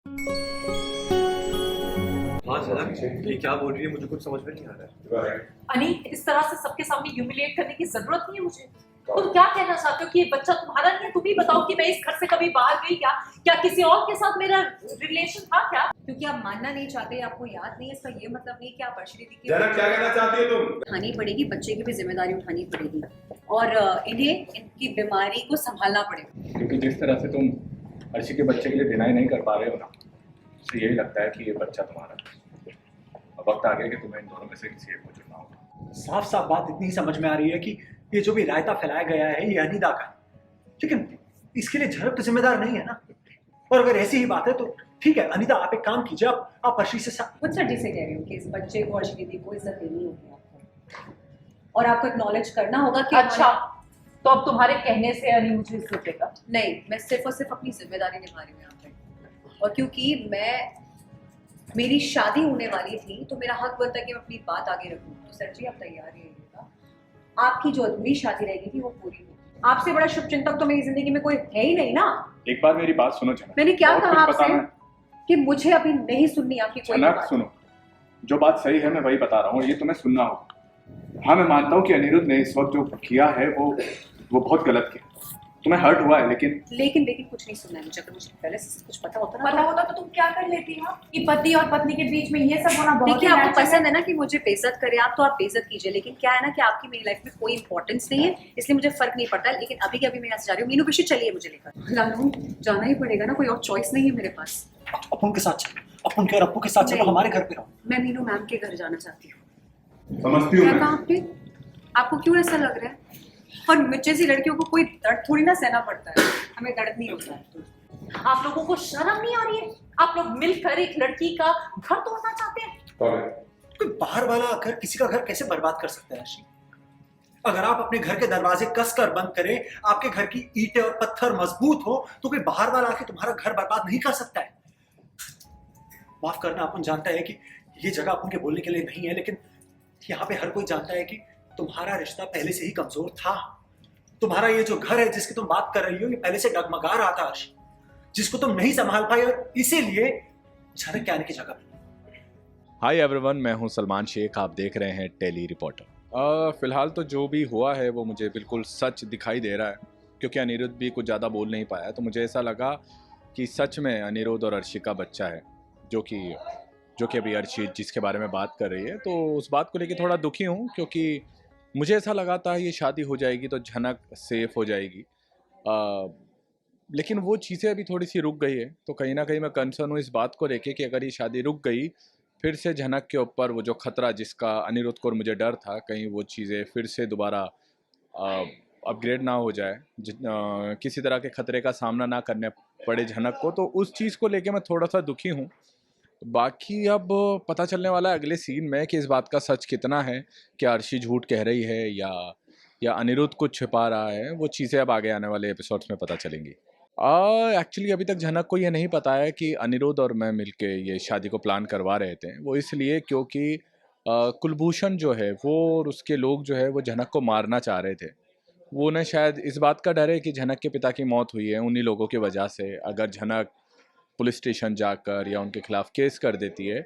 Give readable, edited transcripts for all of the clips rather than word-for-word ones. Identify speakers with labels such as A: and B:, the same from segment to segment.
A: हाँ सनक, ये क्या बोल रही है? मुझे कुछ समझ में नहीं आ रहा है।
B: अनी, इस तरह से सबके सामने ह्यूमिलिएट करने की जरूरत नहीं है मुझे। तुम क्या कहना चाहते हो कि ये बच्चा तुम्हारा नहीं है? तुम ही बताओ कि मैं इस घर से कभी बाहर गई क्या? क्या किसी और के साथ मेरा रिलेशन था क्या?
C: क्योंकि आप मानना नहीं चाहते, आपको याद नहीं है, इसका ये मतलब नहीं कि आप अर्शी दीदी की
D: जनक क्या कहना चाहती हो तुम?
C: उठानी पड़ेगी, बच्चे की भी जिम्मेदारी उठानी पड़ेगी और इन्हें इनकी बीमारी को संभालना पड़ेगा।
E: क्योंकि जिस तरह से तुम अर्शी के बच्चे के लिए डिनाई नहीं कर पा रहे हो ना, तो यही लगता है कि ये बच्चा तुम्हारा है। अब वक्त आ गया कि तुम्हें इन दोनों में से किसी एक को चुनना होगा।
F: साफ साफ बात इतनी समझ में आ रही है कि ये जो भी रायता फैलाया गया है ये अनीदा का है, लेकिन इसके लिए झड़प तो जिम्मेदार नहीं है ना। और अगर ऐसी ही बात है तो ठीक है अनीता, आप एक काम कीजिए, आप अर्शी से
C: खुद सर जी से कह रही हूँ कि इस बच्चे को अर्शी दीदी को इज्जत देनी होगी आपको, और आपको एक्नॉलेज करना होगा कि
B: अच्छा, तो अब तुम्हारे कहने से अनी मुझे इज्जत देगा?
C: नहीं, मैं सिर्फ और सिर्फ अपनी जिम्मेदारी निभा रही हूँ यहाँ पे। और क्योंकि मेरी शादी होने वाली थी तो मेरा हक बनता है कि मैं अपनी बात आगे रखूँ। तो सर जी आप तैयार रहिएगा, आपकी जो अधूरी शादी रहेगी थी वो पूरी होगी। आपसे बड़ा शुभचिंतक तो मेरी जिंदगी में कोई है ही नहीं ना।
E: एक बार मेरी बात सुनो जनक।
C: मैंने क्या
E: बहुत
C: कहा
E: कुछ
C: आपसे
E: बताना है।
C: कि मुझे अभी नहीं सुननी आपकी कोई
E: जनक
C: बात।
E: सुनो, जो बात सही है मैं वही बता रहा हूँ, ये तुम्हें सुनना होगा। हाँ मैं मानता हूँ कि अनिरुद्ध ने इस वक्त जो किया है वो बहुत गलत किया। तुम्हें हर्ट हुआ है,
C: लेकिन कुछ नहीं सुनना है मुझे। अगर मुझे पहले से कुछ पता होता
G: तो तुम क्या कर लेती हो कि पति और पत्नी के बीच में ये सब होना बहुत
C: देखिए,
G: ही
C: आपको
G: natural
C: पसंद है ना कि मुझे बेइज्जत करे आप, तो आप बेइज्जत कीजिए। लेकिन क्या है ना कि आपकी मेरी लाइफ में कोई इंपॉर्टेंस नहीं है, इसलिए मुझे फर्क नहीं पड़ता है। लेकिन अभी के अभी मैं यहाँ से जा रही हूँ। मीनू पिशू चलिए मुझे लेकर। लालू जाना ही पड़ेगा ना, कोई और चॉइस नहीं है मेरे पास।
F: अपन के साथ चलो, अपन के और अप्पू के साथ चलो,
C: नहीं।
F: हमारे घर पे रहो।
C: मैं मीनू मैम के घर जाना चाहती हूँ।
D: समझती हूँ
C: क्या
D: मैं।
C: कहा आपने? आपको क्यों ऐसा लग रहा है? और मुझ जैसी लड़कियों को कोई दर्द थोड़ी ना सहना पड़ता है, हमें दर्द नहीं होता है।
B: आप लोगों को शर्म नहीं आ रही है? आप लोग मिलकर एक लड़की का घर तोड़ना चाहते हैं?
F: कोई बाहर वाला आकर किसी का घर कैसे बर्बाद कर सकता है अर्शी? अगर आप अपने घर के दरवाजे कस कर बंद करें, आपके घर की ईंटें और पत्थर मजबूत हो, तो कोई बाहर वाला आके तुम्हारा घर बर्बाद नहीं कर सकता है। माफ करना, अपन जानता है कि ये जगह अपन के बोलने के लिए नहीं है, लेकिन यहाँ पे हर कोई जानता है कि तुम्हारा रिश्ता पहले से ही कमजोर था। तुम्हारा ये जो घर है जिसकी तुम बात कर रही हो, ये पहले से डगमगा रहा था अर्शी, जिसको तुम नहीं संभाल पाई, और इसीलिए झनक के आने की जगह बनी।
H: हाय एवरीवन, मैं हूं सलमान शेख। आप देख रहे हैं टेली रिपोर्टर। फिलहाल तो जो भी हुआ है वो मुझे बिल्कुल सच दिखाई दे रहा है, क्योंकि अनिरुद्ध भी कुछ ज़्यादा बोल नहीं पाया। तो मुझे ऐसा लगा कि सच में अनिरुद्ध और अर्शी का बच्चा है, जो कि अभी अर्शी जिसके बारे में बात कर रही है। तो उस बात को लेकर थोड़ा दुखी हूँ, क्योंकि मुझे ऐसा लगा था ये शादी हो जाएगी तो झनक सेफ हो जाएगी। लेकिन वो चीज़ें अभी थोड़ी सी रुक गई है। तो कहीं ना कहीं मैं कंसर्न हूँ इस बात को लेके कि अगर ये शादी रुक गई, फिर से झनक के ऊपर वो जो खतरा जिसका अनिरुद्ध को और मुझे डर था, कहीं वो चीज़ें फिर से दोबारा अपग्रेड ना हो जाए, किसी तरह के खतरे का सामना ना करने पड़े झनक को। तो उस चीज़ को लेके मैं थोड़ा सा दुखी हूँ। बाकी अब पता चलने वाला है अगले सीन में कि इस बात का सच कितना है, क्या अर्शी झूठ कह रही है या अनिरुद्ध कुछ छिपा रहा है। वो चीज़ें अब आगे आने वाले एपिसोड्स में पता चलेंगी। एक्चुअली अभी तक झनक को ये नहीं पता है कि अनिरुद्ध और मैं मिलके ये शादी को प्लान करवा रहे थे। वो इसलिए क्योंकि कुलभूषण जो है वो और उसके लोग जो है वो झनक को मारना चाह रहे थे। वो उन्हें शायद इस बात का डर है कि झनक के पिता की मौत हुई है उन्हीं लोगों की वजह से। अगर झनक पुलिस स्टेशन जाकर या उनके खिलाफ केस कर देती है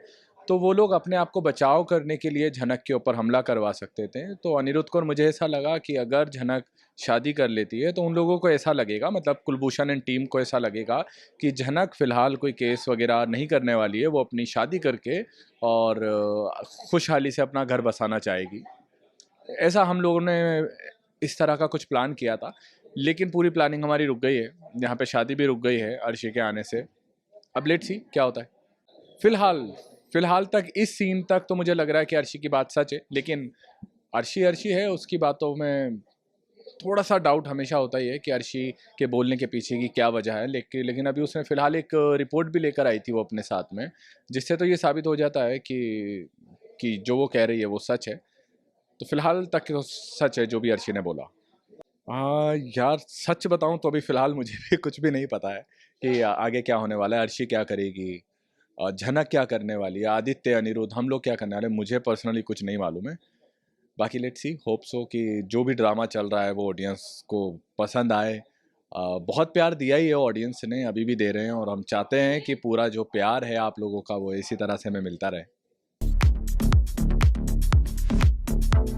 H: तो वो लोग अपने आप को बचाव करने के लिए झनक के ऊपर हमला करवा सकते थे। तो अनिरुद्ध को और मुझे ऐसा लगा कि अगर झनक शादी कर लेती है तो उन लोगों को ऐसा लगेगा, मतलब कुलभूषण एंड टीम को ऐसा लगेगा कि झनक फ़िलहाल कोई केस वगैरह नहीं करने वाली है, वो अपनी शादी करके और खुशहाली से अपना घर बसाना चाहेगी। ऐसा हम लोगों ने इस तरह का कुछ प्लान किया था, लेकिन पूरी प्लानिंग हमारी रुक गई है। यहाँ पे शादी भी रुक गई है अर्शी के आने से। अब लेट्स सी क्या होता है। फ़िलहाल तक इस सीन तक तो मुझे लग रहा है कि अर्शी की बात सच है, लेकिन अर्शी है, उसकी बातों में थोड़ा सा डाउट हमेशा होता ही है कि अर्शी के बोलने के पीछे की क्या वजह है। लेकिन अभी उसने फ़िलहाल एक रिपोर्ट भी लेकर आई थी वो अपने साथ में, जिससे तो ये साबित हो जाता है कि जो वो कह रही है वो सच है। तो फ़िलहाल तक तो सच है जो भी अर्शी ने बोला। यार सच बताऊं तो अभी फ़िलहाल मुझे भी कुछ भी नहीं पता है कि आगे क्या होने वाला है। अर्शी क्या करेगी, झनक क्या करने वाली है, आदित्य, अनिरुद्ध, हम लोग क्या करने वाले, मुझे पर्सनली कुछ नहीं मालूम है। बाकी लेट्स सी, होप सो कि जो भी ड्रामा चल रहा है वो ऑडियंस को पसंद आए बहुत प्यार दिया ही है ऑडियंस ने, अभी भी दे रहे हैं, और हम चाहते हैं कि पूरा जो प्यार है आप लोगों का वो इसी तरह से हमें मिलता रहे।